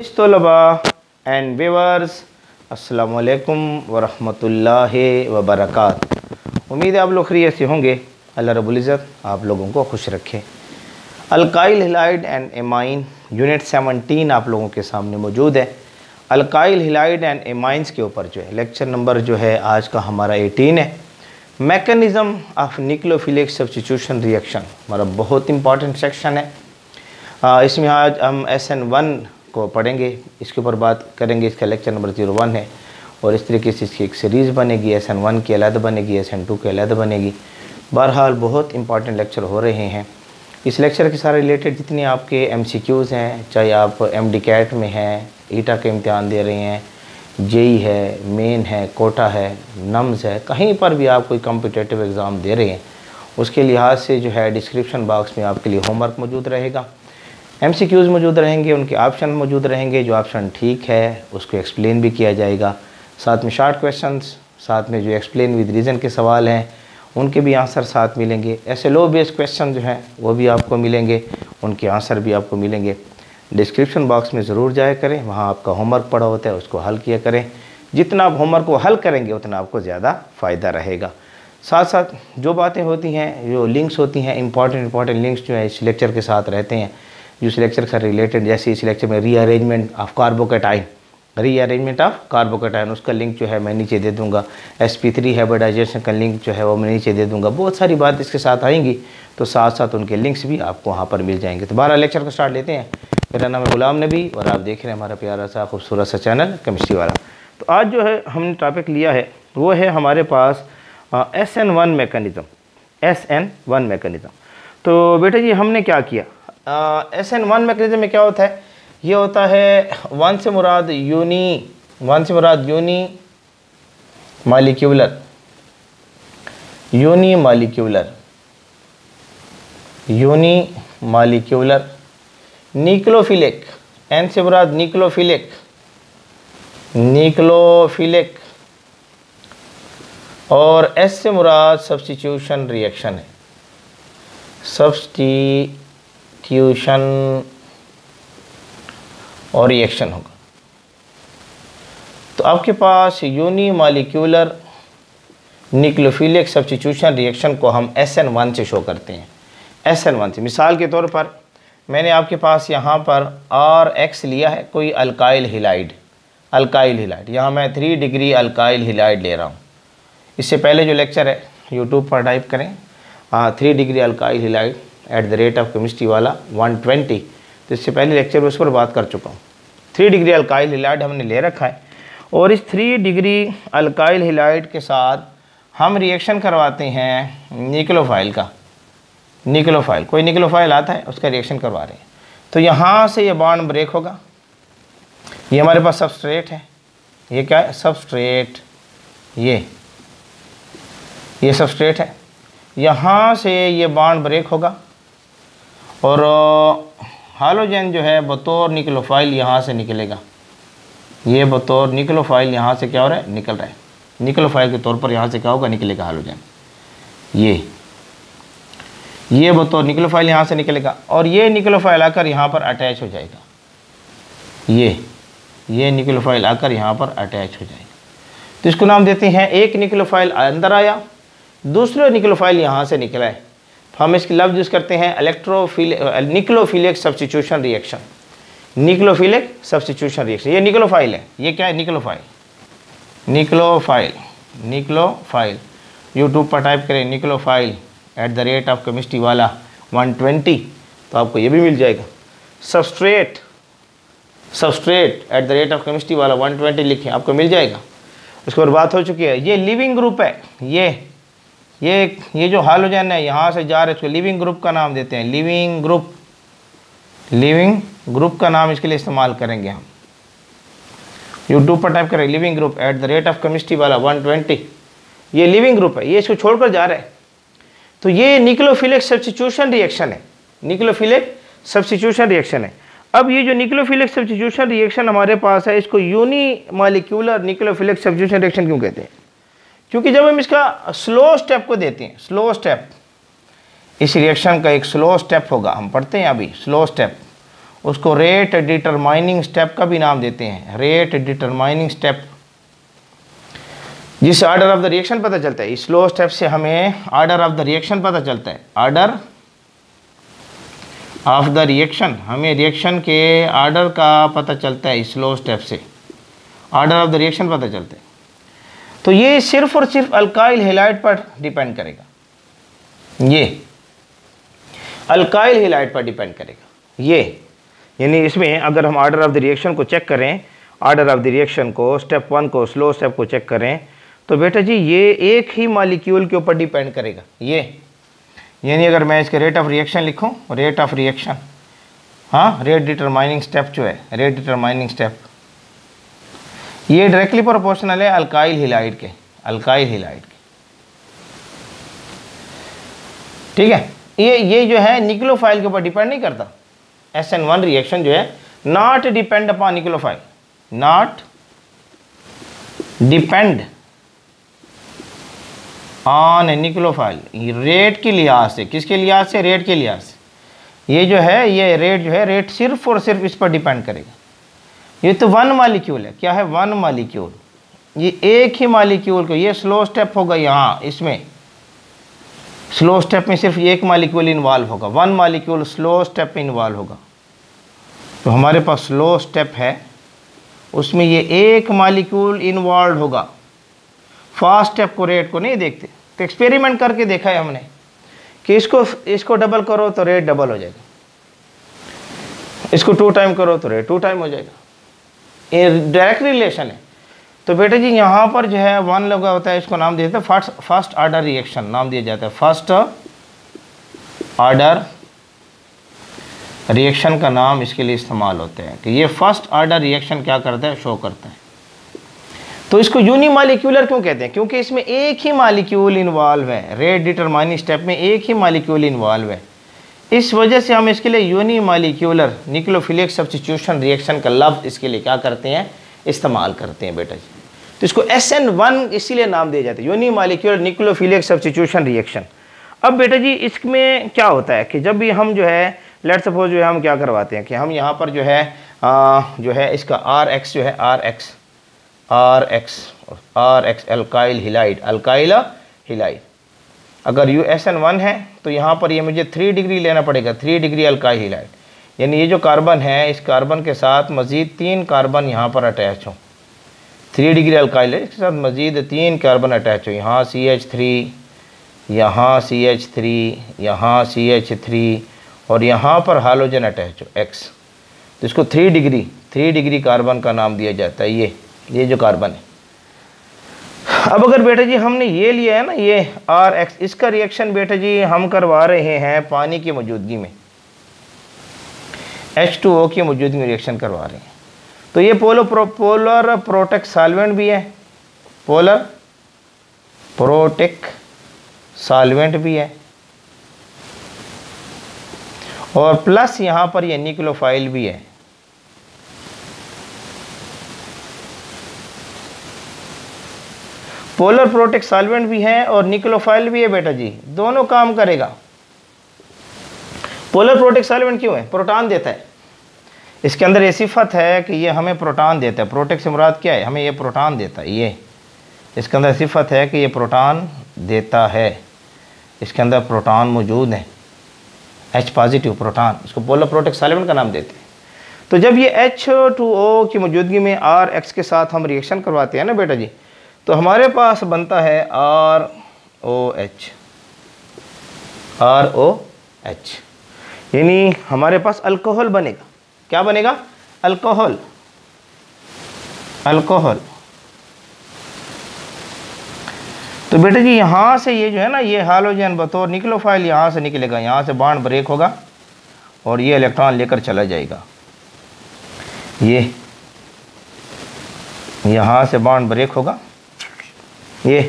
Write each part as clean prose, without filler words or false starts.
तलबा and viewers, अस्सलामु अलैकुम वरहमतुल्लाहि वबरकातुहू। उम्मीद है आप लोग खैरियत से होंगे। अल्लाह रब्बुल इज़्ज़त आप लोगों को खुश रखे। Alkyl halide and amine unit 17 आप लोगों के सामने मौजूद है। अल्काइल हैलाइड एंड एमाइंस के ऊपर जो है लेक्चर नंबर जो है आज का हमारा 18 है। Mechanism of nucleophilic substitution reaction हमारा बहुत इंपॉर्टेंट सेक्शन है। इसमें आज हम SN1 को पढ़ेंगे, इसके ऊपर बात करेंगे। इसका लेक्चर नंबर 01 है और इस तरीके से इसकी एक सीरीज़ बनेगी। SN1 की अलग बनेगी, SN2 की अलग बनेगी। बहरहाल बहुत इंपॉर्टेंट लेक्चर हो रहे हैं। इस लेक्चर के सारे रिलेटेड जितने आपके MCQs हैं, चाहे आप MD कैट में हैं, ईटा के इम्तिहान दे रहे हैं, JEE है, मेन है, कोटा है, नम्स है, कहीं पर भी आप कोई कॉम्पिटिटिव एग्ज़ाम दे रहे हैं, उसके लिहाज से जो है डिस्क्रिप्शन बॉक्स में आपके लिए होमवर्क मौजूद रहेगा, MCQs मौजूद रहेंगे, उनके ऑप्शन मौजूद रहेंगे। जो ऑप्शन ठीक है उसको एक्सप्लेन भी किया जाएगा, साथ में शॉर्ट क्वेश्चंस, साथ में जो एक्सप्लेन विद रीज़न के सवाल हैं उनके भी आंसर साथ मिलेंगे। ऐसे लो बेस्ड क्वेश्चन जो हैं वो भी आपको मिलेंगे, उनके आंसर भी आपको मिलेंगे। डिस्क्रिप्शन बॉक्स में ज़रूर जाया करें, वहाँ आपका होमवर्क पड़ा होता है, उसको हल किया करें। जितना आप होमवर्क को हल करेंगे उतना आपको ज़्यादा फ़ायदा रहेगा। साथ साथ जो बातें होती हैं, जो लिंक्स होती हैं, इंपॉर्टेंट लिंक्स जो है इस लेक्चर के साथ रहते हैं, जो इस लेक्चर से रिलेटेड, जैसे इस लेक्चर में रीअरेंजमेंट ऑफ कार्बोकैटायन, उसका लिंक जो है मैं नीचे दे दूंगा। sp3 हाइब्रिडाइजेशन का लिंक जो है वो मैं नीचे दे दूंगा। बहुत सारी बात इसके साथ आएंगी, तो साथ साथ उनके लिंक्स भी आपको वहाँ पर मिल जाएंगे। तो 12 लेक्चर को स्टार्ट लेते हैं। मेरा नाम है गुलाम नबी और आप देख रहे हैं हमारा प्यारा सा खूबसूरत सा चैनल केमिस्ट्री वाला। तो आज जो है हमने टॉपिक लिया है वो है हमारे पास SN1 मैकेनिज़्म। तो बेटा जी हमने क्या किया, SN1 मैकेनिज़्म में क्या होता है, ये होता है वन से मुराद यूनी न्यूक्लियोफिलिक, N से मुराद न्यूक्लियोफिलिक और S से मुराद सब्स्टिट्यूशन रिएक्शन है। सब्स्टिट्यूशन और रिएक्शन होगा। तो आपके पास यूनिमॉलिक्यूलर न्यूक्लियोफिलिक सब्स्टिट्यूशन रिएक्शन को हम SN1 से शो करते हैं। SN1 से मिसाल के तौर पर मैंने आपके पास यहाँ पर RX लिया है, कोई अल्काइल हैलाइड, यहाँ मैं 3 डिग्री अल्काइल हैलाइड ले रहा हूँ। इससे पहले जो लेक्चर है यूट्यूब पर टाइप करें 3 डिग्री अल्काइल हैलाइड @केमिस्ट्री वाला 120, तो इससे पहले लेक्चर में उस पर बात कर चुका हूँ। 3 डिग्री अल्काइल हैलाइड हमने ले रखा है और इस 3 डिग्री अल्काइल हैलाइड के साथ हम रिएक्शन करवाते हैं न्यूक्लियोफाइल का। कोई न्यूक्लियोफाइल आता है, उसका रिएक्शन करवा रहे हैं। तो यहाँ से ये बॉन्ड ब्रेक होगा। ये हमारे पास सबस्ट्रेट है, ये क्या है, सबस्ट्रेट, ये सबस्ट्रेट है। यहाँ से ये बॉन्ड ब्रेक होगा और हालोजन जो है बतौर न्यूक्लियोफाइल यहाँ से निकलेगा। ये बतौर न्यूक्लियोफाइल यहाँ से क्या हो रहा है, निकल रहा है। न्यूक्लियोफाइल के तौर पर यहाँ से क्या होगा, निकलेगा हालोजन। ये बतौर न्यूक्लियोफाइल यहाँ से निकलेगा और ये न्यूक्लियोफाइल आकर यहाँ पर अटैच हो जाएगा। ये न्यूक्लियोफाइल आकर यहाँ पर अटैच हो जाएगा। तो इसको नाम देते हैं, एक न्यूक्लियोफाइल अंदर आया, दूसरा न्यूक्लियोफाइल यहाँ से निकला है, तो हम इसकी लफ्ज़ यूज़ करते हैं न्यूक्लियोफिलिक सब्स्टिट्यूशन रिएक्शन। ये न्यूक्लियोफाइल है, ये क्या है, न्यूक्लियोफाइल। यूट्यूब पर टाइप करें न्यूक्लियोफाइल @केमिस्ट्री वाला 120, तो आपको ये भी मिल जाएगा। सबस्ट्रेट @केमिस्ट्री वाला 120 लिखें, आपको मिल जाएगा। उसके बाद बात हो चुकी है। ये लिविंग ग्रुप है, ये जो हालोजन है यहाँ से जा रहे हैं, इसको लिविंग ग्रुप का नाम देते हैं। लिविंग ग्रुप का नाम इसके लिए इस्तेमाल करेंगे हम। यूट्यूब पर टाइप करें लिविंग ग्रुप @केमिस्ट्री वाला 120, ये लिविंग ग्रुप है, ये इसको छोड़कर जा रहा है। तो ये न्यूक्लियोफिलिक सब्स्टिट्यूशन रिएक्शन है। अब ये जो न्यूक्लियोफिलिक सब्स्टिट्यूशन रिएक्शन हमारे पास है, इसको यूनिमॉलिक्यूलर न्यूक्लियोफिलिक सब्स्टिट्यूशन रिएक्शन क्यों कहते हैं? क्योंकि जब हम इसका स्लो स्टेप को देते हैं, स्लो स्टेप, इस रिएक्शन का एक स्लो स्टेप होगा, हम पढ़ते हैं अभी स्लो स्टेप, उसको रेट डिटरमाइनिंग स्टेप का भी नाम देते हैं, रेट डिटरमाइनिंग स्टेप। जिस ऑर्डर ऑफ द रिएक्शन पता चलता है, स्लो स्टेप से हमें ऑर्डर ऑफ द रिएक्शन पता चलता है, ऑर्डर ऑफ द रिएक्शन, हमें रिएक्शन के ऑर्डर का पता चलता है स्लो स्टेप से, ऑर्डर ऑफ द रिएक्शन पता चलता है। तो ये सिर्फ और सिर्फ अल्काइल हैलाइड पर डिपेंड करेगा, ये अल्काइल हैलाइड पर डिपेंड करेगा ये। यानी इसमें अगर हम ऑर्डर ऑफ द रिएक्शन को चेक करें, ऑर्डर ऑफ द रिएक्शन को, स्टेप 1 को, स्लो स्टेप को चेक करें, तो बेटा जी ये एक ही मॉलिक्यूल के ऊपर डिपेंड करेगा ये। यानी अगर मैं इसके रेट ऑफ रिएक्शन लिखूं, रेट ऑफ रिएक्शन, हाँ, रेट डिटरमाइनिंग स्टेप जो है, रेट डिटरमाइनिंग स्टेप, ये डायरेक्टली प्रोपोर्शनल है अल्काइल हैलाइड के, अल्काइल हैलाइड के। ठीक है, ये जो है न्यूक्लियोफाइल के ऊपर डिपेंड नहीं करता। SN1 रिएक्शन जो है not depend upon nucleophile, not depend on nucleophile, rate के लिहाज से, किसके लिहाज से, रेट के लिहाज से। ये जो है, ये रेट जो है, रेट सिर्फ और सिर्फ इस पर डिपेंड करेगा। ये तो वन मॉलिक्यूल है, क्या है, वन मॉलिक्यूल, ये एक ही मॉलिक्यूल को, ये स्लो स्टेप होगा यहाँ, इसमें स्लो स्टेप में सिर्फ एक मॉलिक्यूल इन्वॉल्व होगा, वन मॉलिक्यूल स्लो स्टेप में इन्वॉल्व होगा। तो हमारे पास स्लो स्टेप है, उसमें ये एक मॉलिक्यूल इन्वॉल्व होगा, फास्ट स्टेप को, रेट को नहीं देखते। तो एक्सपेरिमेंट करके देखा है हमने कि इसको डबल करो तो रेट डबल हो जाएगा, इसको 2 टाइम करो तो रेट 2 टाइम हो जाएगा, ये डायरेक्ट रिलेशन है। तो बेटा जी यहाँ पर जो है 1 लगा होता है, इसको नाम दिया जाता है फर्स्ट ऑर्डर रिएक्शन, नाम दिया जाता है फर्स्ट ऑर्डर रिएक्शन का नाम इसके लिए इस्तेमाल होते हैं कि ये फर्स्ट ऑर्डर रिएक्शन क्या करता है, शो करता है। तो इसको यूनिमॉलिक्यूलर क्यों कहते हैं, क्योंकि इसमें एक ही मॉलिक्यूल इन्वॉल्व है, रेट डिटरमाइनिंग स्टेप में एक ही मॉलिक्यूल इन्वॉल्व है। इस वजह से हम इसके लिए यूनिमॉलिक्यूलर न्यूक्लियोफिलिक सब्स्टिट्यूशन रिएक्शन का लफ्ज़ इसके लिए क्या करते हैं, इस्तेमाल करते हैं बेटा जी। तो इसको SN1 इसीलिए नाम दिया जाता है, यूनिमॉलिक्यूलर न्यूक्लियोफिलिक सब्स्टिट्यूशन रिएक्शन। अब बेटा जी इसमें क्या होता है कि जब भी हम जो है, लेट्स सपोज जो है हम क्या करवाते हैं कि हम यहाँ पर जो है इसका RX जो है, RX alkyl halide, alkyl halide. अगर SN1 है तो यहाँ पर ये मुझे 3 डिग्री लेना पड़ेगा, 3 डिग्री अल्काइल हैलाइड। यानी ये जो कार्बन है, इस कार्बन के साथ मज़ीद 3 कार्बन यहाँ पर अटैच हो, 3 डिग्री अल्काइल है, इसके साथ मज़ीद 3 कार्बन अटैच हो, यहाँ CH3, यहाँ CH3, यहाँ CH3 और यहाँ पर हाइड्रोजन अटैच हो X। तो इसको 3 डिग्री कार्बन का नाम दिया जाता है, ये जो कार्बन है। अब अगर बेटा जी हमने ये लिया है ना, ये RX, इसका रिएक्शन बेटा जी हम करवा रहे हैं पानी की मौजूदगी में, H2O की मौजूदगी में रिएक्शन करवा रहे हैं। तो ये पोलर प्रोटेक सॉल्वेंट भी है, पोलर प्रोटेक सॉल्वेंट भी है, और प्लस यहाँ पर ये न्यूक्लियोफाइल भी है। पोलर प्रोटेक सॉल्वेंट भी है और न्यूक्लियोफाइल भी है बेटा जी, दोनों काम करेगा। पोलर प्रोटेक सॉल्वेंट क्यों है, प्रोटॉन देता है, इसके अंदर ये सिफत है कि ये हमें प्रोटॉन देता है। प्रोटेक से मुराद क्या है, हमें ये प्रोटॉन देता है, ये इसके अंदर सिफत है कि ये प्रोटॉन देता है, इसके अंदर प्रोटॉन मौजूद है, H पॉजिटिव प्रोटॉन, इसको पोलर प्रोटेक सॉल्वेंट का नाम देते हैं। तो जब ये H2O की मौजूदगी में RX के साथ हम रिएक्शन करवाते हैं ना बेटा जी, तो हमारे पास बनता है ROH, यानी हमारे पास अल्कोहल बनेगा। क्या बनेगा, अल्कोहल। तो बेटा जी यहाँ से ये जो है ना, ये हाइड्रोजन बतौर न्यूक्लियोफाइल यहाँ से निकलेगा, यहाँ से बॉन्ड ब्रेक होगा और ये इलेक्ट्रॉन लेकर चला जाएगा, ये यहाँ से बॉन्ड ब्रेक होगा, ये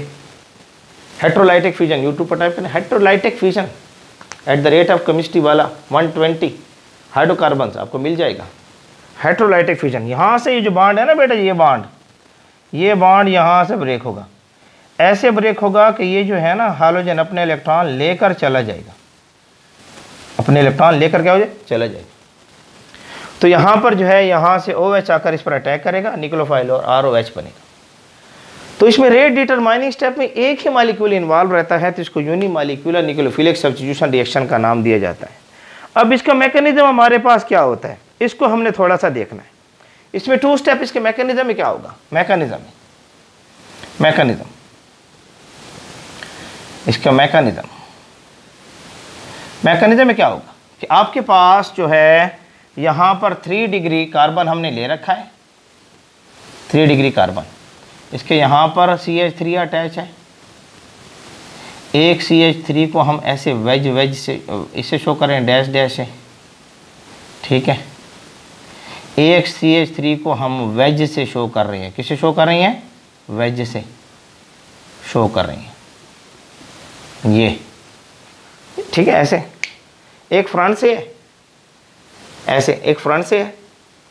हेट्रोलाइटिक फ्यूजन, यूट्यूब पर टाइप करें heterolytic fusion at the rate of chemistry वाला 120 हाइड्रोकार्बन्स आपको मिल जाएगा। हेट्रोलाइटिक फ्यूजन, यहाँ से ये जो बॉन्ड है ना बेटा, ये बॉन्ड यहाँ से ब्रेक होगा, ऐसे ब्रेक होगा कि ये जो है ना हाइड्रोजन अपने इलेक्ट्रॉन लेकर चला जाएगा, अपने इलेक्ट्रॉन लेकर क्या हो जाए, चला जाएगा। तो यहाँ पर जो है यहाँ से OH आकर इस पर अटैक करेगा, निक्लोफाइल और ROH बनेगा। तो इसमें रेट डिटरमाइनिंग स्टेप में एक ही मालिक्यूल इन्वॉल्व रहता है, तो इसको यूनिमालिक्यूलर न्यूक्लियोफिलिक सब्स्टिट्यूशन रिएक्शन का नाम दिया जाता है। अब इसका मैकेनिज्म हमारे पास क्या होता है, इसको हमने थोड़ा सा देखना है। इसमें 2 स्टेप, इसके मैकेनिज्म में क्या होगा, मैकेनिज्म इसका मैकेनिज्म में क्या होगा कि आपके पास जो है यहाँ पर 3 डिग्री कार्बन हमने ले रखा है, 3 डिग्री कार्बन, इसके यहाँ पर CH3 अटैच है। एक CH3 को हम ऐसे वेज से इसे शो करें, डैश डैश से, ठीक है। एक CH3 को हम वेज से शो कर रहे हैं, किसे शो कर रही हैं, वेज से शो कर रही हैं, ये ठीक है। ऐसे एक फ्रंट से है, ऐसे एक फ्रंट से है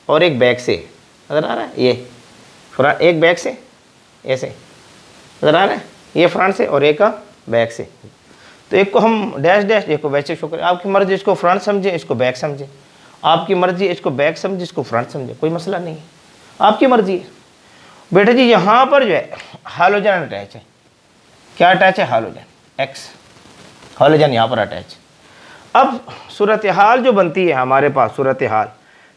और एक बैक से है, नजर आ रहा है, ये फ्रंट एक बैक से, ऐसे नजर आ रहा है, ये फ्रंट से और एक का बैक से। तो एक को हम डैश डैश, एक को बैक से शो करें। आपकी मर्जी, इसको फ्रंट समझे, इसको बैक समझे, आपकी मर्जी, इसको बैक समझे, इसको फ्रंट समझे, कोई मसला नहीं है, आपकी मर्जी है। बेटा जी यहाँ पर जो है हाइड्रोजन अटैच है, क्या अटैच है, हाइड्रोजन X, हाइड्रोजन यहाँ पर अटैच। अब सूरत हाल जो बनती है हमारे पास, सूरत हाल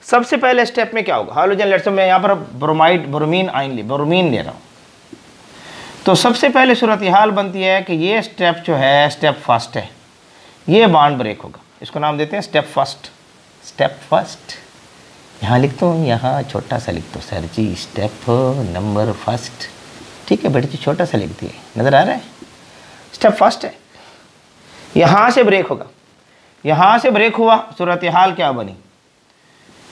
सबसे पहले स्टेप में क्या होगा, हाइड्रोजन, लेट्स से मैं यहाँ पर ब्रोमीन ले रहा हूँ। तो सबसे पहले सूरत हाल बनती है कि ये स्टेप जो है, स्टेप फर्स्ट है, ये बॉन्ड ब्रेक होगा, इसको नाम देते हैं स्टेप फर्स्ट। यहाँ लिख दो, यहाँ छोटा सा लिख दो सर जी, स्टेप नंबर फर्स्ट, ठीक है बेटे जी, छोटा सा लिख दिए, नज़र आ रहा है, स्टेप फर्स्ट है। यहाँ से ब्रेक होगा, यहाँ से ब्रेक हुआ, सूरत हाल क्या बनी,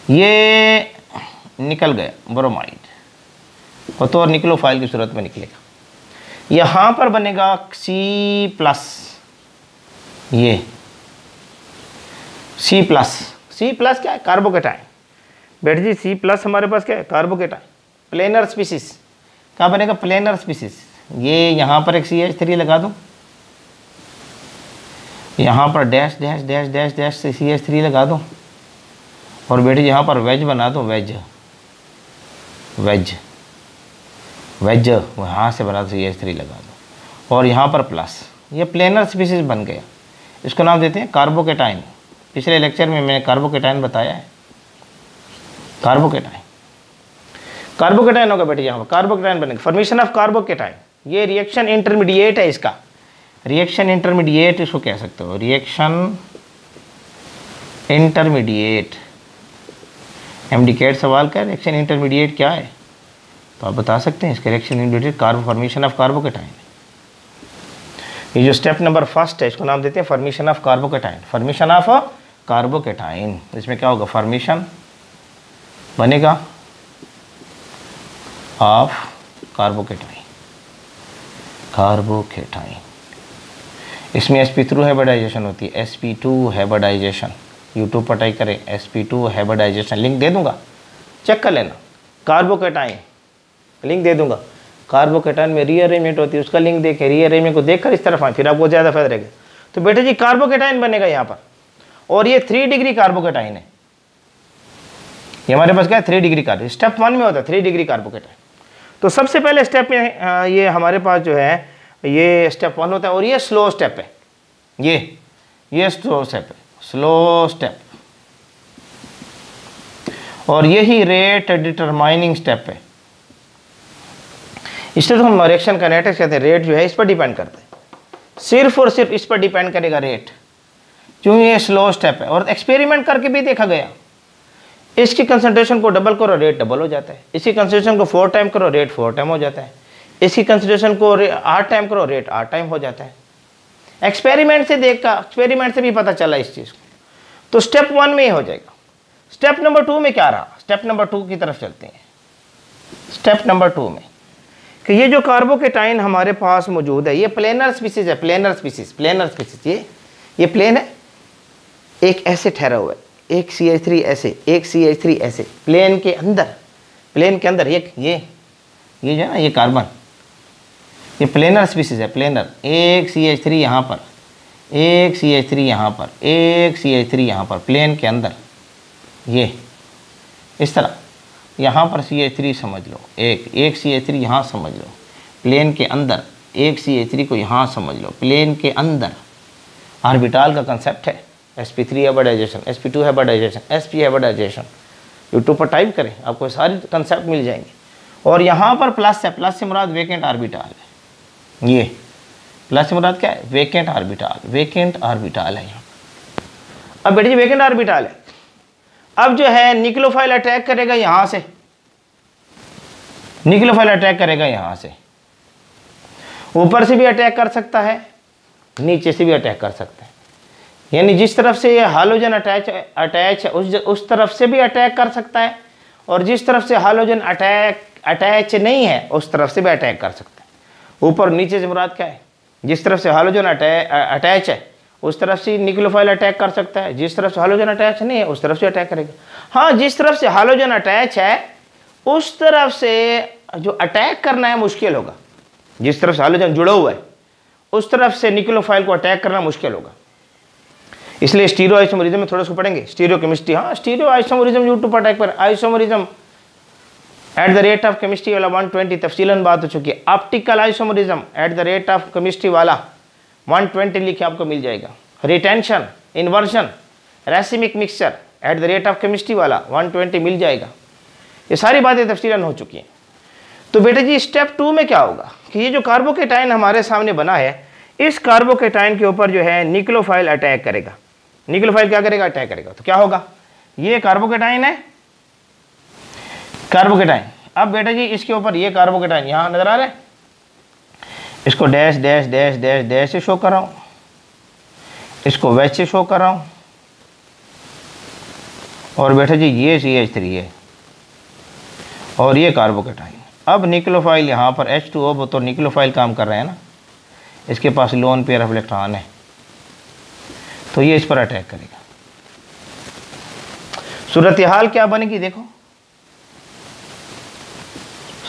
ये निकल गया ब्रोमाइड, बतौर निक्लोफाइल की सूरत में निकलेगा। यहाँ पर बनेगा C+, ये C+, क्या है, कार्बोकेटाइन। बेटा जी C+ हमारे पास क्या है, कार्बोकेटाइन, प्लेनर स्पीसीज, क्या बनेगा, प्लेनर स्पीसीज। ये यहाँ पर एक CH3 लगा दूँ, यहाँ पर dash dash dash dash dash से CH3 लगा दूँ, और बेटे यहाँ पर वेज बना दो, वेज वहाँ से बना दो, CH3 लगा दो, और यहाँ पर प्लस, ये प्लेनर स्पीसीज बन गया। इसको नाम देते हैं कार्बोकेटाइन। पिछले लेक्चर में मैंने कार्बोकेटाइन बताया है, कार्बोकेटाइन होगा बेटे, यहाँ पर कार्बोकेटाइन बनेगा, फॉर्मेशन ऑफ कार्बोकेटाइन। ये रिएक्शन इंटरमीडिएट है, इसका रिएक्शन इंटरमीडिएट इसको कह सकते हो, रिएक्शन इंटरमीडिएट। एमडीकेट सवाल का रिएक्शन इंटरमीडिएट क्या है, तो आप बता सकते हैं, इसका reaction intermediate formation of carbocation. ये जो स्टेप नंबर फर्स्ट है, इसको नाम देते हैं formation of carbocation, formation of carbocation. इसमें क्या होगा, फॉर्मेशन बनेगा ऑफ कार्बोकेटाइन। इसमें sp3 हाइब्रिडाइजेशन होती है, sp2 हाइब्रिडाइजेशन, यूट्यूब पर टाइप करें sp2 हाइब्रिडाइजेशन, लिंक दे दूंगा, चेक कर लेना। कार्बोकेटाइन लिंक दे दूंगा, कार्बोकेटाइन में रीअरेंजमेंट होती है, उसका लिंक देखें, रीअरेंजमेंट को देखकर इस तरफ आए, फिर आपको ज़्यादा फायदा रहेगा। तो बेटे जी कार्बोकेटाइन बनेगा यहाँ पर, और ये 3 डिग्री कार्बोकेटाइन है, ये हमारे पास क्या है, 3 डिग्री कार्बो, स्टेप 1 में होता है 3 डिग्री कार्बोकेटाइन। तो सबसे पहले स्टेप में ये हमारे पास जो है, ये स्टेप 1 होता है, और ये स्लो स्टेप है, ये स्लो स्टेप है, स्लो स्टेप, और यही रेट डिटरमाइनिंग स्टेप है। इससे तो हम रिएक्शन काइनेटिक्स कहते हैं, रेट जो है इस पर डिपेंड करता है, सिर्फ और सिर्फ इस पर डिपेंड करेगा रेट, क्यों, ये स्लो स्टेप है। और एक्सपेरिमेंट करके भी देखा गया, इसकी कंसंट्रेशन को डबल करो, रेट डबल हो जाता है, इसकी कंसंट्रेशन को 4 टाइम करो, रेट 4 टाइम हो जाता है, इसकी कंसंट्रेशन को 8 टाइम करो, रेट 8 टाइम हो जाता है। एक्सपेरिमेंट से देखा, एक्सपेरिमेंट से भी पता चला इस चीज़ को। तो स्टेप 1 में ही हो जाएगा। स्टेप नंबर 2 में क्या रहा, स्टेप नंबर 2 की तरफ चलते हैं। स्टेप नंबर 2 में कि ये जो कार्बोकेटाइन हमारे पास मौजूद है, ये प्लेनर स्पीसीज है, प्लेनर स्पीसीज, ये प्लेन है, एक ऐसे ठहरा हुआ है, एक CH3 ऐसे, एक CH3 ऐसे, प्लेन के अंदर ये जो है ना, ये कार्बन, ये प्लेनर स्पीसीज है, प्लेनर, एक CH3 यहाँ पर, एक CH3 यहाँ पर, एक CH3 यहाँ पर, प्लेन के अंदर, ये इस तरह यहाँ पर CH3 समझ लो, एक CH3 यहाँ समझ लो, प्लेन के अंदर एक CH3 को यहाँ समझ लो, प्लेन के अंदर ऑर्बिटल का कंसेप्ट है। sp3 hybridisation, sp2 hybridisation, sp hybridisation, YouTube पर टाइप करें आपको सारी कंसेप्ट मिल जाएंगे। और यहाँ पर प्लस है, प्लस से मुराद वेकेंट ऑर्बिटल है। ये प्लस से मुराद क्या है? वेकेंट ऑर्बिटल, वेकेंट ऑर्बिटल है यहाँ। अब बेटे जी वेकेंट ऑर्बिटल है, अब जो है न्यूक्लियोफाइल अटैक करेगा यहाँ से, न्यूक्लियोफाइल अटैक करेगा यहाँ से, ऊपर से भी अटैक कर सकता है, नीचे से भी अटैक कर सकता है। यानी जिस तरफ से ये हाइड्रोजन अटैच है उस तरफ से भी अटैक कर सकता है, और जिस तरफ से हाइड्रोजन अटैच नहीं है उस तरफ से भी अटैक कर सकता है। ऊपर नीचे से मुराद क्या है? जिस तरफ से हाइड्रोजन अटैच है उस तरफ से न्यूक्लियोफाइल अटैक कर सकता है, जिस तरफ से हाइड्रोजन अटैच नहीं है उस तरफ से अटैक करेगा। हाँ, जिस तरफ से हाइड्रोजन अटैच है उस तरफ से जो अटैक करना है मुश्किल होगा, जिस तरफ से हाइड्रोजन जुड़ा हुआ है उस तरफ से न्यूक्लियोफाइल को अटैक करना मुश्किल होगा। इसलिए स्टीरियो आइसोमरिज्म में थोड़ा सा पढ़ेंगे, स्टीरियो केमिस्ट्री। हाँ, स्टीरियो आइसोमरिज्म यूट्यूब पर अटैक पर, isomerism at the rate of chemistry वाला 120 तफसीलन बात हो चुकी है। Optical isomerism at the rate of chemistry वाला 120 लिखे आपको मिल जाएगा। Retention, inversion, racemic mixture at the rate of chemistry वाला 120 मिल जाएगा। ये सारी बातें तफसीलन हो चुकी हैं। तो बेटे जी स्टेप 2 में क्या होगा कि ये जो कार्बोकेटाइन हमारे सामने बना है, इस कार्बोकेटाइन के ऊपर जो है न्यूक्लियोफाइल अटैक करेगा। न्यूक्लियोफाइल क्या करेगा? अटैक करेगा। तो क्या होगा? ये कार्बोकेटाइन है, कार्बोकेटाइन। अब बेटा जी इसके ऊपर ये कार्बोकेटाइन यहाँ नजर आ रहा है, इसको dash dash dash dash dash से शो कर रहा हूँ, इसको वैच से शो कर रहा हूँ, और बेटा जी ये CH3 है और ये कार्बोकेटाइन। अब न्यूक्लियोफाइल यहाँ पर H2O, तो न्यूक्लियोफाइल काम कर रहे हैं ना, इसके पास लोन पेयर ऑफ इलेक्ट्रॉन है, तो ये इस पर अटैक करेगा। सूरत हाल क्या बनेगी देखो,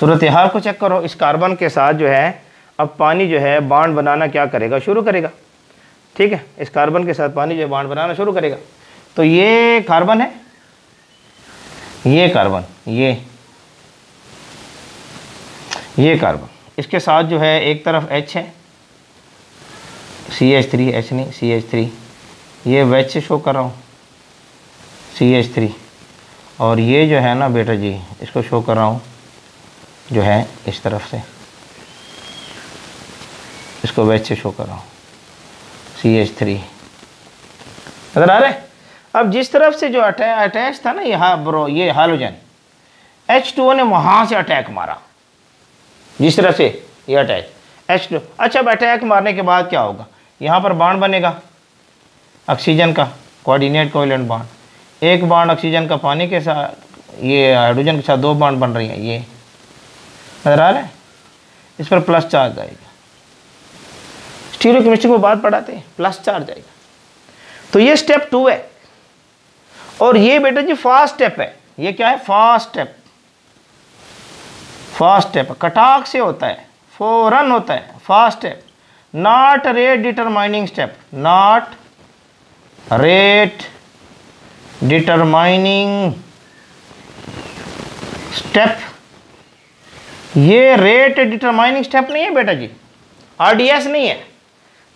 सूरत हाल को चेक करो। इस कार्बन के साथ जो है अब पानी जो है बॉन्ड बनाना क्या करेगा? शुरू करेगा। ठीक है, इस कार्बन के साथ पानी जो है बॉन्ड बनाना शुरू करेगा। तो ये कार्बन है, ये कार्बन, ये कार्बन, इसके साथ जो है एक तरफ H है, CH3, H नहीं CH3, ये वेज से शो कर रहा हूँ CH3, और ये जो है ना बेटा जी इसको शो कर रहा हूँ जो है इस तरफ से, इसको वेज से शो कर रहा हूँ CH3। नजर आ रहा है? अब जिस तरफ से जो अटैच था ना ये हाइड्रोजन, H2O ने वहाँ से अटैक मारा, जिस तरह से ये अटैच H2। अच्छा, अब अटैक मारने के बाद क्या होगा? यहाँ पर बॉन्ड बनेगा ऑक्सीजन का, कोऑर्डिनेट कोवेलेंट बॉन्ड। एक बॉन्ड ऑक्सीजन का पानी के साथ, ये हाइड्रोजन के साथ 2 बॉन्ड बन रही हैं, ये नजर आ रहा है? इस पर प्लस चार्ज आएगा। स्टीरियो केमिस्ट्री को बात पढ़ाते हैं, प्लस चार्ज आएगा। तो ये स्टेप 2 है, और ये बेटा जी फास्ट स्टेप है। ये क्या है? फास्ट स्टेप, फास्ट स्टेप कटाक से होता है, फौरन होता है, fast step, not rate determining step, not rate determining step. ये रेट डिटरमाइनिंग स्टेप नहीं है बेटा जी, RDS नहीं है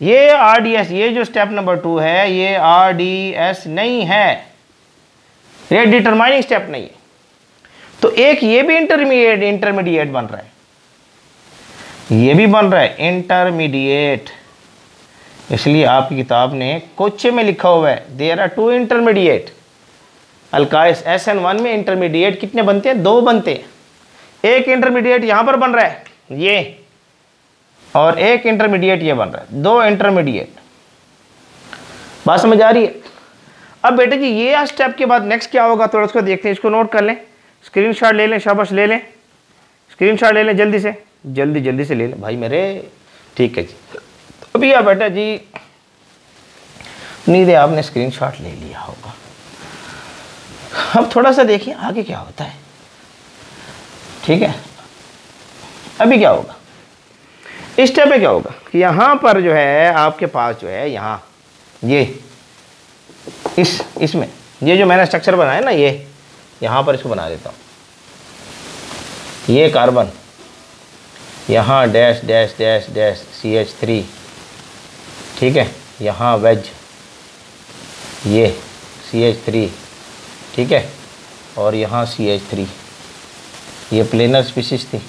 ये, RDS, ये जो स्टेप नंबर 2 है ये RDS नहीं है, रेट डिटरमाइनिंग स्टेप नहीं है। तो एक ये भी इंटरमीडिएट बन रहा है, ये भी बन रहा है इंटरमीडिएट। इसलिए आपकी किताब ने कोचे में लिखा हुआ है देयर आर 2 इंटरमीडिएट अल्काइल्स। SN1 में इंटरमीडिएट कितने बनते हैं? 2 बनते हैं। एक इंटरमीडिएट यहाँ पर बन रहा है ये, और एक इंटरमीडिएट ये बन रहा है, 2 इंटरमीडिएट। बात समझ आ रही है? अब बेटे जी ये स्टेप के बाद नेक्स्ट क्या होगा थोड़ा उसको देखते हैं, इसको नोट कर लें, स्क्रीनशॉट ले लें, शाबाश ले लें, स्क्रीनशॉट ले लें, जल्दी से जल्दी से ले लें भाई मेरे। ठीक है जी, तो अभी आप बेटा जी उम्मीद है आपने स्क्रीनशॉट ले लिया होगा। अब थोड़ा सा देखिए आगे क्या होता है। ठीक है, अभी क्या होगा इस स्टेप पे? क्या होगा कि यहाँ पर जो है आपके पास जो है यहाँ ये इसमें ये जो मैंने स्ट्रक्चर बनाया ना, यहाँ पर इसको बना देता हूँ, ये कार्बन, यहाँ dash dash dash dash CH3, ठीक है, यहाँ वेज ये CH3, ठीक है, और यहाँ CH3, ये प्लेनर स्पीशीज थी।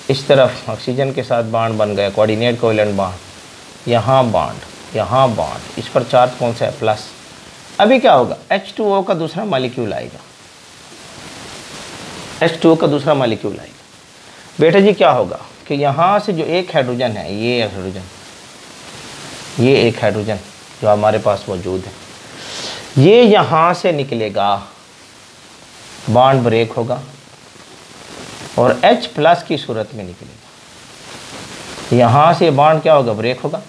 इस तरफ ऑक्सीजन के साथ बाड बन गया, कोऑर्डिनेट कोवेलेंट बाड, यहाँ बाड, यहाँ बाड, इस पर चार्ज कौन सा है, प्लस। अभी क्या होगा, H2O का दूसरा मॉलिक्यूल आएगा, H2O का दूसरा मॉलिक्यूल आएगा। बेटा जी क्या होगा कि यहाँ से जो एक हाइड्रोजन है, ये हाइड्रोजन, ये एक हाइड्रोजन जो हमारे पास मौजूद है, ये यहाँ से निकलेगा, बॉन्ड ब्रेक होगा और H प्लस की सूरत में निकलेगा। यहाँ से बॉन्ड क्या होगा, ब्रेक होगा,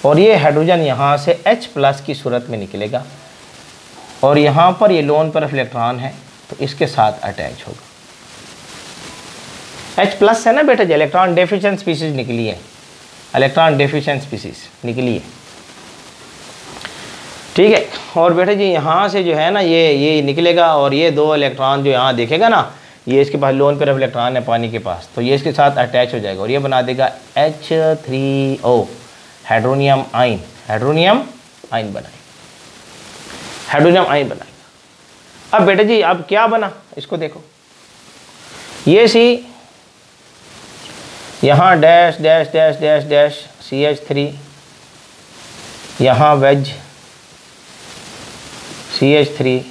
और ये हाइड्रोजन यहाँ से H प्लस की सूरत में निकलेगा, और यहाँ पर ये लोन पर इलेक्ट्रॉन है तो इसके साथ अटैच होगा। H प्लस है ना बेटा जी, इलेक्ट्रॉन डेफिशिएंट स्पीसीज निकली है, इलेक्ट्रॉन डेफिशिएंट स्पीसीज निकली है, ठीक है। और बेटा जी यहाँ से जो है ना ये निकलेगा, और ये दो इलेक्ट्रॉन जो यहाँ देखेगा ना, ये इसके पास लोन पर इलेक्ट्रॉन है पानी के पास, तो ये इसके साथ अटैच हो जाएगा और ये बना देगा H3O, hydronium ion, hydronium ion बनाएगा, हाइड्रोनियम आयन बनाएगा। अब बेटा जी अब क्या बना, इसको देखो, ये सी, यहाँ dash dash dash dash dash CH3, यहाँ वेज CH3,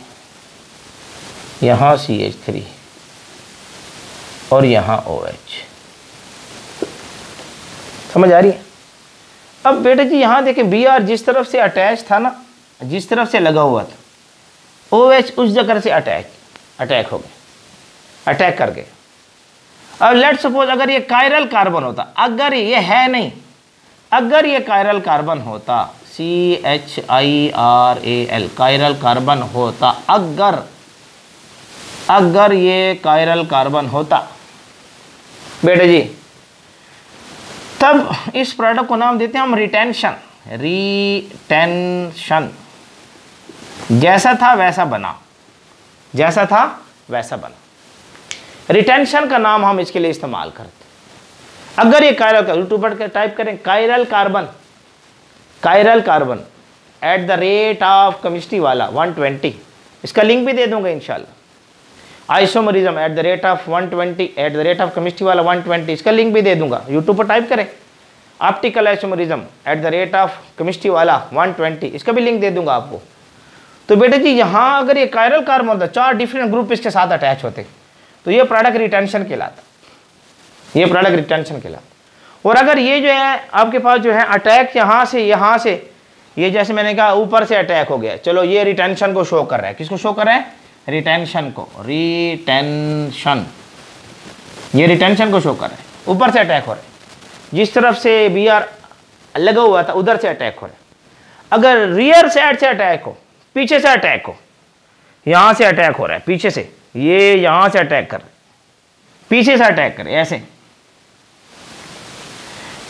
यहाँ CH3 और यहाँ OH। समझ आ रही है? अब बेटे जी यहाँ देखें, Br जिस तरफ से अटैच था ना, जिस तरफ से लगा हुआ था, OH उस जगह से अटैक हो गए, अटैक कर गए। अब लेट सपोज अगर ये कायरल कार्बन होता, अगर ये है नहीं, अगर ये कायरल कार्बन होता, CHIRAL कायरल कार्बन होता, अगर ये कायरल कार्बन होता बेटे जी, तब इस प्रोडक्ट को नाम देते हैं हम रिटेंशन, रिटेंशन। जैसा था वैसा बना, जैसा था वैसा बना, रिटेंशन का नाम हम इसके लिए इस्तेमाल करते। अगर ये कायरल, यूट्यूब पर टाइप करें chiral carbon, chiral carbon at the rate of chemistry वाला 120, इसका लिंक भी दे दूंगा इंशाल्लाह। Isomerism at the rate of 120, at the rate of chemistry वाला 120, इसका लिंक भी दे दूंगा, यूट्यूब पर टाइप करें optical isomerism at the rate of chemistry वाला 120, इसका भी लिंक दे दूंगा आपको। तो बेटे जी यहाँ अगर ये कायरल कार्बन होता, 4 डिफरेंट ग्रुप इसके साथ अटैच होते, तो ये प्रोडक्ट रिटेंशन कहलाता, ये प्रोडक्ट रिटेंशन कहलाता। और अगर ये जो है आपके पास जो है अटैक यहाँ से ये जैसे मैंने कहा ऊपर से अटैक हो गया, चलो ये रिटेंशन को शो कर रहा है, किसको शो कर रहा है, रिटेंशन को, रिटेंशन, ये रिटेंशन को शो कर रहा है, ऊपर से अटैक हो रहा है, जिस तरफ से Br लगा हुआ था उधर से अटैक हो रहा है। अगर रियर साइड से अटैक हो, पीछे से अटैक हो, यहाँ से अटैक हो रहा है पीछे से, ये यहाँ से अटैक कर, पीछे से अटैक करे, ऐसे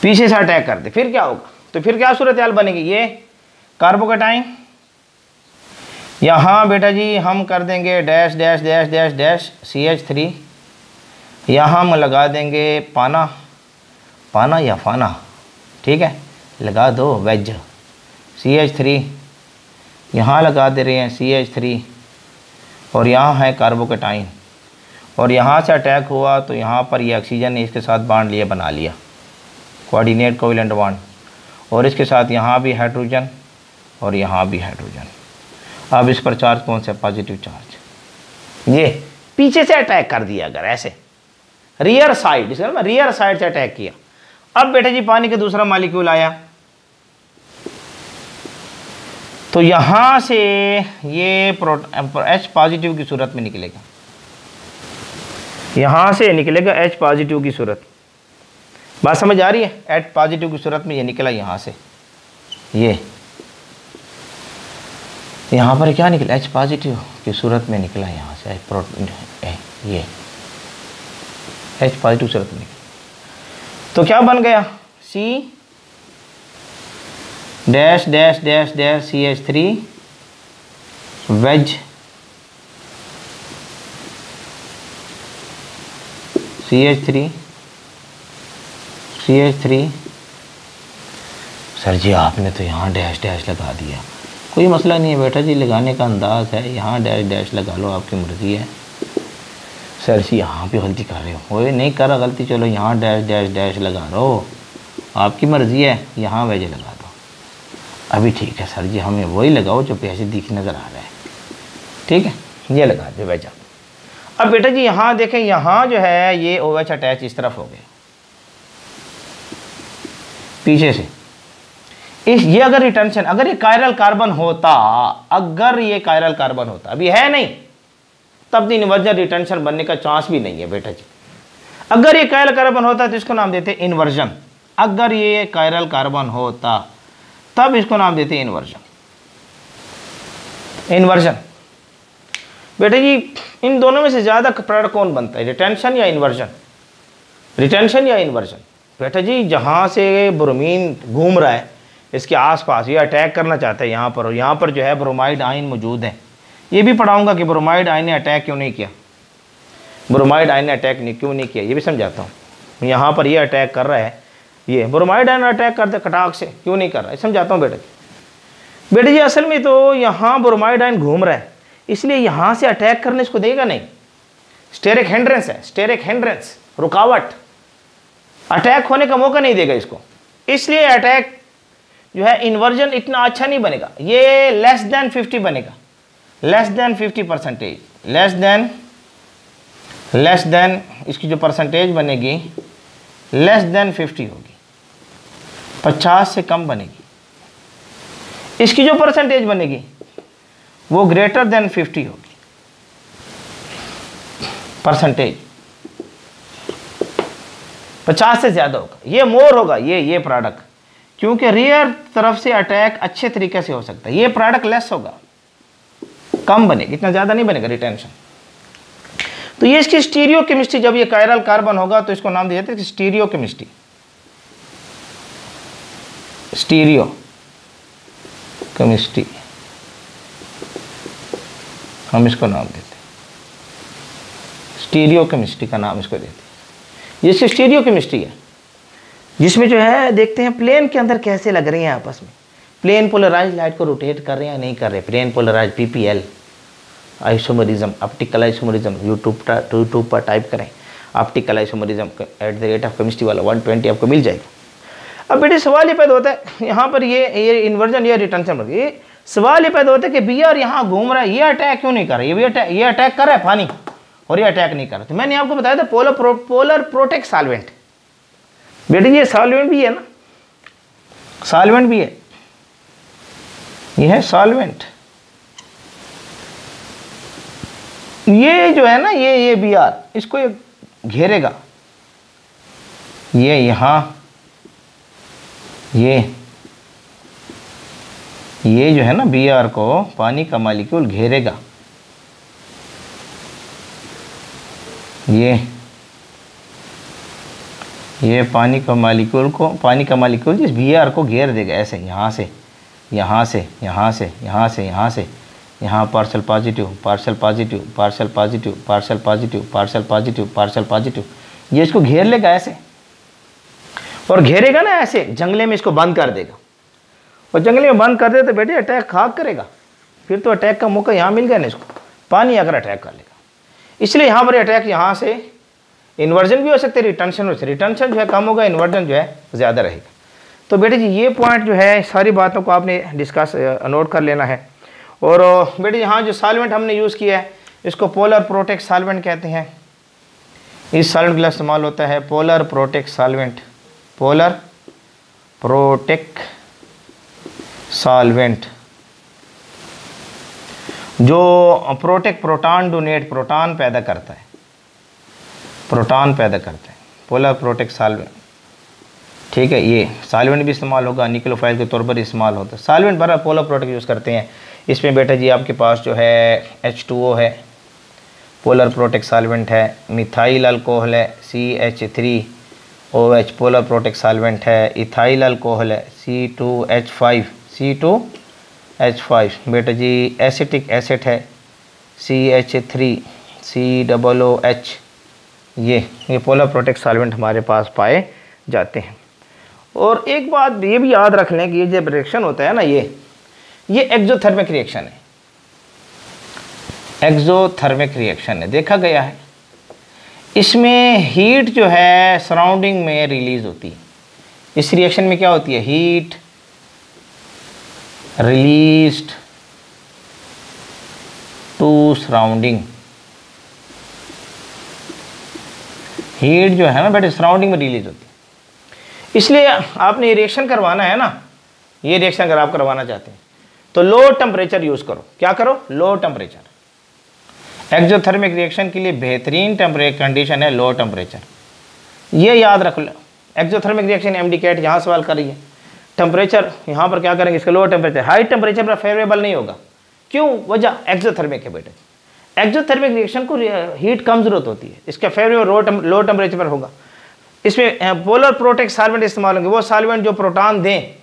पीछे से अटैक कर दे, फिर क्या होगा, तो फिर क्या सूरत हाल बनेगी, ये कार्बोकेटाइन, यहाँ बेटा जी हम कर देंगे dash dash dash dash dash CH3, यहाँ हम लगा देंगे पाना, पाना या फाना, ठीक है, लगा दो वेज CH3, यहाँ लगा दे रहे हैं CH3, और यहाँ है कार्बोकेटाइन, और यहाँ से अटैक हुआ तो यहाँ पर ये ऑक्सीजन ने इसके साथ बांड लिया, बना लिया कोऑर्डिनेट कोवेलेंट बांड, और इसके साथ यहाँ भी हाइड्रोजन और यहाँ भी हाइड्रोजन। अब इस पर चार्ज कौन सा, पॉजिटिव चार्ज, ये पीछे से अटैक कर दिया, अगर ऐसे रियर साइड, इसका ना रियर साइड से अटैक किया। अब बेटे जी पानी का दूसरा मॉलिक्यूल आया, तो यहाँ से ये H पॉजिटिव की सूरत में निकलेगा, यहाँ से निकलेगा H पॉजिटिव की सूरत, बात समझ आ रही है, H पॉजिटिव की सूरत में ये निकला, यहाँ से ये यहाँ पर क्या निकला, H पॉजिटिव की सूरत में निकला, यहाँ से ये H पॉजिटिव सूरत में निकला, तो क्या बन गया, C dash dash dash dash CH3 wedge CH3 sir ji आपने तो यहाँ डैश डैश लगा दिया। कोई मसला नहीं है बेटा जी, लगाने का अंदाज़ है, यहाँ डैश डैश लगा लो, आपकी मर्ज़ी है। सर जी यहाँ पे गलती कर रहे हो, वो नहीं कर रहा गलती, चलो यहाँ डैश डैश डैश लगा रहो, आपकी मर्ज़ी है, यहाँ वेज लगा दो। अभी ठीक है सर जी, हमें वही लगाओ जो पैसे दिख नज़र आ रहा है, ठीक है, ये लगा दो वेज। अब बेटा जी यहाँ देखें, यहाँ जो है ये OH अटैच इस तरफ हो गया पीछे से। ये अगर रिटेंशन, अगर ये कायरल कार्बन होता, अगर ये कायरल कार्बन होता, अभी है नहीं, तब इन्वर्जन रिटेंशन बनने का चांस भी नहीं है बेटा जी। अगर ये कायरल कार्बन होता तो इसको नाम देते इन्वर्जन। अगर ये कायरल कार्बन होता तब इसको नाम देते इन्वर्जन। इन्वर्जन बेटा जी इन दोनों में से ज़्यादा प्रोडक्ट कौन बनता है, रिटेंशन या इन्वर्जन? रिटेंशन या इन्वर्जन? बेटा जी जहाँ से ब्रोमीन घूम रहा है इसके आसपास, ये अटैक करना चाहता है यहाँ पर, और यहाँ पर जो है ब्रोमाइड आयन मौजूद है। ये भी पढ़ाऊँगा कि ब्रोमाइड आयन ने अटैक क्यों नहीं किया, ब्रोमाइड आयन ने अटैक क्यों नहीं किया, ये भी समझाता हूँ। यहाँ पर ये अटैक कर रहा है, ये ब्रोमाइड आयन अटैक करते कटाक से क्यों नहीं कर रहा है, समझाता हूँ बेटा जी। बेटा जी असल में तो यहाँ ब्रोमाइड आयन घूम रहा है, इसलिए यहाँ से अटैक करने इसको देगा नहीं। स्टेरिक हिंड्रेंस है, स्टेरिक हिंड्रेंस, रुकावट, अटैक होने का मौका नहीं देगा इसको, इसलिए अटैक जो है इन्वर्जन इतना अच्छा नहीं बनेगा। ये लेस देन 50 बनेगा, लेस देन 50%, लेस देन इसकी जो परसेंटेज बनेगी लेस देन 50 होगी, 50 से कम बनेगी। इसकी जो परसेंटेज बनेगी वो ग्रेटर देन 50 होगी परसेंटेज, 50 से ज़्यादा होगा, ये मोर होगा ये प्रोडक्ट, क्योंकि रियर तरफ से अटैक अच्छे तरीके से हो सकता है। ये प्रोडक्ट लेस होगा, कम बनेगा, इतना ज़्यादा नहीं बनेगा रिटेंशन। तो ये इसकी स्टीरियो केमिस्ट्री, जब ये कायरल कार्बन होगा तो इसको नाम दिया जाता है स्टीरियो केमिस्ट्री, स्टीरियो केमिस्ट्री हम इसको नाम देते हैं, स्टीरियो केमिस्ट्री का नाम इसको देते हैं। ये इसकी स्टीरियो केमिस्ट्री है, जिसमें जो है देखते हैं प्लेन के अंदर कैसे लग रही हैं आपस में, प्लेन पोलराइज लाइट को रोटेट कर रहे हैं या नहीं कर रहे, plane polarise PPL, isomerism, optical isomerism, YouTube पर टाइप करें ऑप्टिकल आइसोमरिज्म @केमिस्ट्री वाला 120 आपको मिल जाएगा। अब बेटे सवाल ये पैदा होता है यहाँ पर, ये इन्वर्जन या रिटेंशन, ये सवाल ये पैदा होता है कि BR यहाँ घूम रहा है, ये अटैक क्यों नहीं कर रहा है, ये अटैक कर रहा है पानी और ये अटैक नहीं कर रहा। तो मैंने आपको बताया था पोलर प्रोटेक्ट सॉल्वेंट, बेटे ये सॉल्वेंट भी है ना, सॉल्वेंट भी है, ये है सॉल्वेंट। ये जो है ना ये BR इसको ये घेरेगा, ये यहाँ ये जो है ना BR को पानी का मॉलिक्यूल घेरेगा, ये पानी का मॉलिक्यूल जिस BR को घेर देगा ऐसे, यहाँ से यहाँ पार्शल पॉजिटिव, ये इसको घेर लेगा ऐसे, और घेरेगा ना ऐसे, जंगले में इसको बंद कर देगा, और जंगले में बंद कर दे तो बेटे अटैक खाक करेगा, फिर तो अटैक का मौका यहाँ मिल गया ना इसको, पानी अगर अटैक कर लेगा। इसलिए यहाँ पर अटैक यहाँ से इन्वर्जन भी हो सकते हैं, रिटेंशन हो सकती है, रिटेंशन जो है कम होगा, इन्वर्जन जो है ज़्यादा रहेगा। तो बेटे जी ये पॉइंट जो है सारी बातों को आपने डिस्कस नोट कर लेना है। और बेटे यहाँ जो सॉल्वेंट हमने यूज़ किया है इसको पोलर प्रोटेक्ट सॉल्वेंट कहते हैं। इस सॉल्वेंट के लिए इस्तेमाल होता है polar protic solvent, polar protic solvent, जो प्रोटेक्ट प्रोटॉन डोनेट, प्रोटॉन पैदा करता है, पोलर प्रोटेक्ट सॉल्वेंट, ठीक है। ये सॉल्वेंट भी इस्तेमाल होगा, निक्लोफाइल के तौर पर इस्तेमाल होता है। सॉल्वेंट बड़ा पोलर प्रोटेक्ट यूज़ करते हैं। इसमें बेटा जी आपके पास जो है H2O है, पोलर प्रोटेक्ट सॉल्वेंट है, मिथाइल अल्कोहल है CH3OH पोलर प्रोटेक्ट सॉल्वेंट है, इथाइल अल्कोहल है C2H5 बेटा जी एसिटिक एसिड है CH3COOH ये पोलर प्रोटेक्ट सॉल्वेंट हमारे पास पाए जाते हैं। और एक बात ये भी याद रख लें कि ये जब रिएक्शन होता है ना, ये एक्सोथर्मिक रिएक्शन है, एक्सोथर्मिक रिएक्शन है, देखा गया है। इसमें हीट जो है सराउंडिंग में रिलीज होती है। इस रिएक्शन में क्या होती है, heat released to surrounding. Heat जो है ना बेटे सराउंडिंग में रिलीज होती है। इसलिए आपने ये रिएक्शन करवाना है ना, ये रिएक्शन अगर आप करवाना चाहते हैं तो लो टेम्परेचर यूज़ करो। क्या करो, लो टेम्परेचर। एक्सोथर्मिक रिएक्शन के लिए बेहतरीन टेम्परेचर कंडीशन है लो टेम्परेचर, ये याद रख लो। एक्सोथर्मिक रिएक्शन MD-CAT यहाँ सवाल कर रही है, टेम्परेचर यहाँ पर क्या करेंगे, इसका लो टेम्परेचर। हाई टेम्परेचर पर फेवरेबल नहीं होगा, क्यों, वजह एक्सोथर्मिक है बेटे। एक्सोथर्मिक रिएक्शन को हीट कम जरूरत होती है, इसका फेवरेबल लो टेम्परेचर पर होगा। इसमें पोलर प्रोटेक्ट सॉल्वेंट इस्तेमाल होंगे, वो सॉल्वेंट जो प्रोटॉन दें,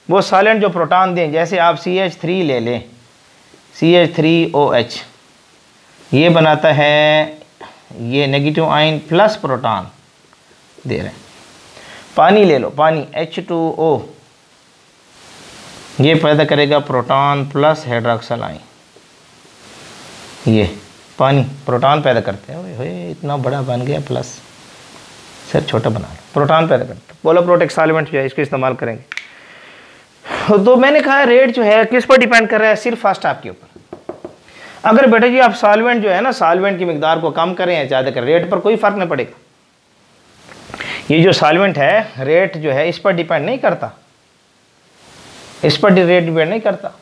वो सॉल्वेंट जो प्रोटॉन दें। जैसे आप CH3 ले लें, CH3OH, ये बनाता है, ये नेगेटिव आयन प्लस प्रोटॉन दे रहे हैं। पानी ले लो, पानी H2O, ये पैदा करेगा प्रोटॉन प्लस हाइड्रोक्सिल आयन। ये पानी प्रोटॉन पैदा करते हैं, ओए इतना बड़ा बन गया, प्लस सर छोटा बना लो, प्रोटॉन पैदा करते हैं। पोलर प्रोटेक्ट सॉल्वेंट जो है इसको इस्तेमाल करेंगे। तो मैंने कहा रेट जो है किस पर डिपेंड कर रहा है, सिर्फ फर्स्ट हाफ के ऊपर। अगर बेटा जी आप सॉल्वेंट जो है ना, सॉल्वेंट की मिकदार को कम करें या ज़्यादा करें, रेट पर कोई फ़र्क नहीं पड़ेगा। ये जो सॉल्वेंट है, रेट जो है इस पर डिपेंड नहीं करता, इस पर रेट डिपेंड नहीं करता,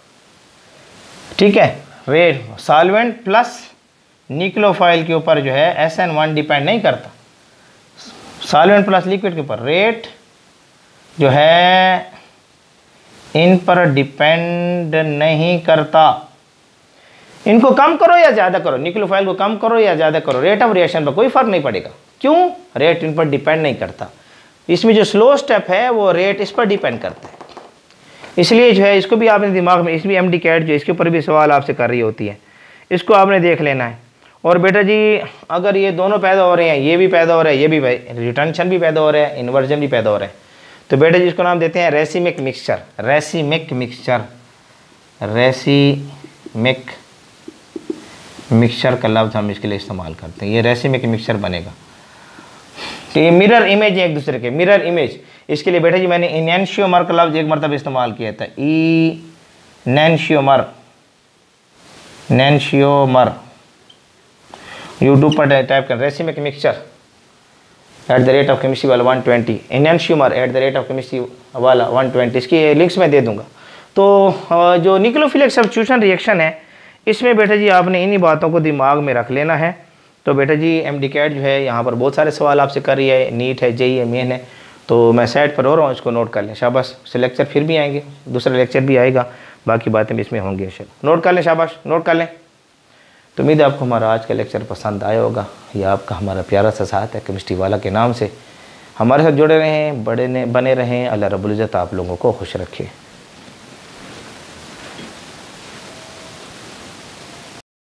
ठीक है। रेट सॉल्वेंट प्लस न्यूक्लियोफाइल के ऊपर जो है SN1 डिपेंड नहीं करता, सॉल्वेंट प्लस लिक्विड के ऊपर रेट जो है इन पर डिपेंड नहीं करता। इनको कम करो या ज़्यादा करो, न्यूक्लियोफाइल को कम करो या ज़्यादा करो, रेट ऑफ रिएक्शन पर कोई फ़र्क नहीं पड़ेगा। क्यों, रेट इन पर डिपेंड नहीं करता। इसमें जो स्लो स्टेप है वो रेट इस पर डिपेंड करता है। इसलिए जो है इसको भी आपने दिमाग में, इसमें MD-CAT जो इसके ऊपर भी सवाल आपसे कर रही होती है, इसको आपने देख लेना है। और बेटा जी अगर ये दोनों पैदा हो रहे हैं, ये भी पैदा हो रहा है, ये भी रिटेंशन भी पैदा हो रहा है, इन्वर्जन भी पैदा हो रहा है, तो बेटा जी इसको नाम देते हैं racemic mixture. Racemic mixture, racemic mixture का लफ्ज़ हम इसके लिए इस्तेमाल करते हैं। ये रेसिमिक मिक्सचर बनेगा। तो ये मिरर इमेज है एक दूसरे के, मिरर इमेज। इसके लिए बेटा जी मैंने इनेंशियोमर का लफ्ज़ एक मरतबा इस्तेमाल किया था, इनेंशियोमर, नेंशियोमर। यूट्यूब पर टाइप कर रेसिमिक मिक्सचर @केमिस्ट्री वाला 120, इनेंशियोमर @केमिस्ट्री वाला 120, इसकी लिंक्स मैं दे दूंगा। तो जो न्यूक्लियोफिलिक सब्स्टिट्यूशन रिएक्शन है, इसमें बेटा जी आपने इन्हीं बातों को दिमाग में रख लेना है। तो बेटा जी MD-CAT जो है यहाँ पर बहुत सारे सवाल आपसे कर रही है, नीट है, JEE है, मेन है, तो मैं साइड पर हो रहा हूँ, इसको नोट कर लें। शाबाश, से लेक्चर फिर भी आएंगे, दूसरा लेक्चर भी आएगा, बाकी बातें भी इसमें होंगी। नोट कर लें, शाबाश नोट कर लें। तो उम्मीद है आपको हमारा आज का लेक्चर पसंद आया होगा। ये आपका हमारा प्यारा सा साथ है केमिस्ट्री वाला के नाम से। हमारे साथ जुड़े रहें, बने रहें। अल्लाह रब्बुल इज़्ज़त आप लोगों को खुश रखे।